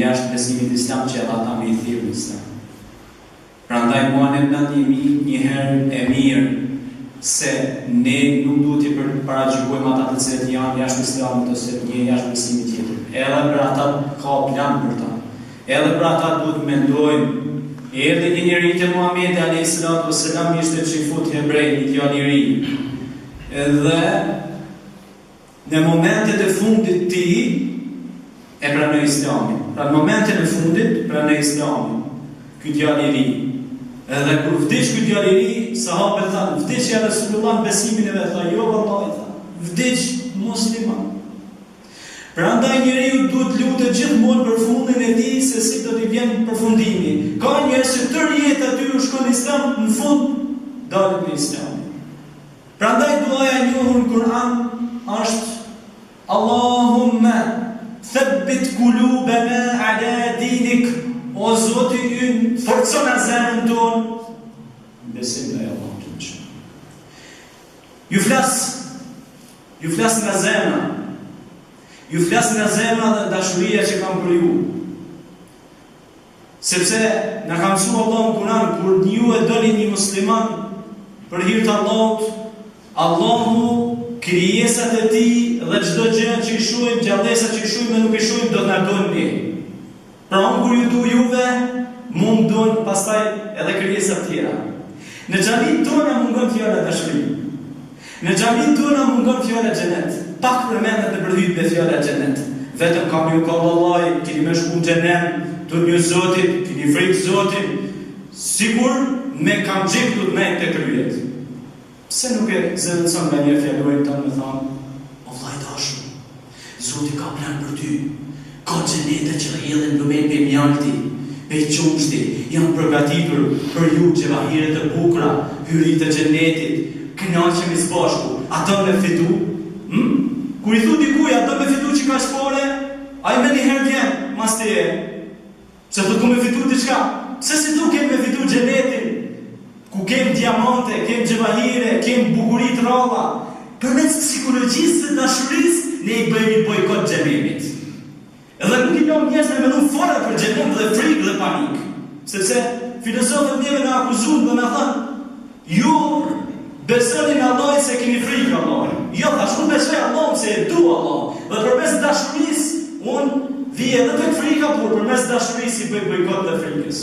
jashtë besimit islam që edhe ata me i thirrë në islam. Prandaj mua ne mendimi njëherë e mirë se ne nuk duhet të paragjykojmë ata të cilët janë jashtë islamit ose një jashtë besimit tjetër. Edhe për ata ka plan për ta. Edhe për ata duhet mendojmë. Erdhi një njeri te Muhamedi alayhis salam ishte që i futi hebrejt një djalë i ri. Edhe në momentet e fundit ti e pranoi Islamin. Pra në momentin e fundit pranoi Islamin. Ky djalë i ri. Edhe kur vdiq ky djalë i ri, sahabët thanë, vdiq ja Resulullah në besimin e vet, tha, jo vallahi, vdiq musliman. Prandaj njeriu duhet lutet gjithmonë për fundin e tij se si do t'i vjen përfundimi. Ka njerëz që tërë jeta aty u shkon Islam, në fund dalin me Islam. Prandaj duaja e njohur në Kur'an është Allahumma thabbit qulubana ala dinik, o Zoti ynë, forcona zemrën tonë në besim ndaj Allahut të Madhëshëm. Ju flas nga zemra. Ju flas nga zemra dhe dashuria që kam për ju. Sepse na ka mësuar Allahu në Kur'an, kur ju e doni një musliman për hir të Allahut, Allahu krijesat e tij dhe çdo gjë që i shohim, gjallësa që i shohim dhe nuk i shohim do të na dojnë ne. Pra unë kur ju du juve, mund dojnë pastaj edhe krijesat tjera. Në xhamin tona mungon fjala dashuri. Në xhamin tona mungon fjala xhenet. Pak përmendet në përhyjt me fjala xhenet. Vetëm kam ju ka vallahi, keni më shku në xhenem, të një Zotit, keni frikë Zotit, sigur me kam gjithë me të kryet. Pse nuk e zëvendëson nga një fjallorin të me thonë, o vllai dashur, Zoti ka plan për ty. Ka xhenete që rrjedhin lumen pe mjalti, pe qumshti, janë përgatitur për ju xhevahiret e bukura, hyrit të xhenetit, kënaqemi së bashku. Ato me fitu? Kur i thu dikuj, ato me fitu që ka shpore, ai me një herë vjen, mas të e. Se të ku me fitu diçka. Pse si tu kem me fitu xhenetin, ku kem diamante, kem xhevahire, kem bukurit ralla. Përmes psikologjisë dhe dashurisë, ne i bëjmë një bojkot xhenemit. Edhe nuk i lëm njerëz me mendon fora për xhenem dhe frikë dhe panik. Sepse filozofët neve na akuzojnë dhe na thonë, ju besoni në Allahin se keni frikë Allahin. Jo, thash unë besoj Allahun se e dua Allah. Dhe përmes dashurisë unë vi edhe tek frika, por përmes dashurisë i bëj bojkot të frikës.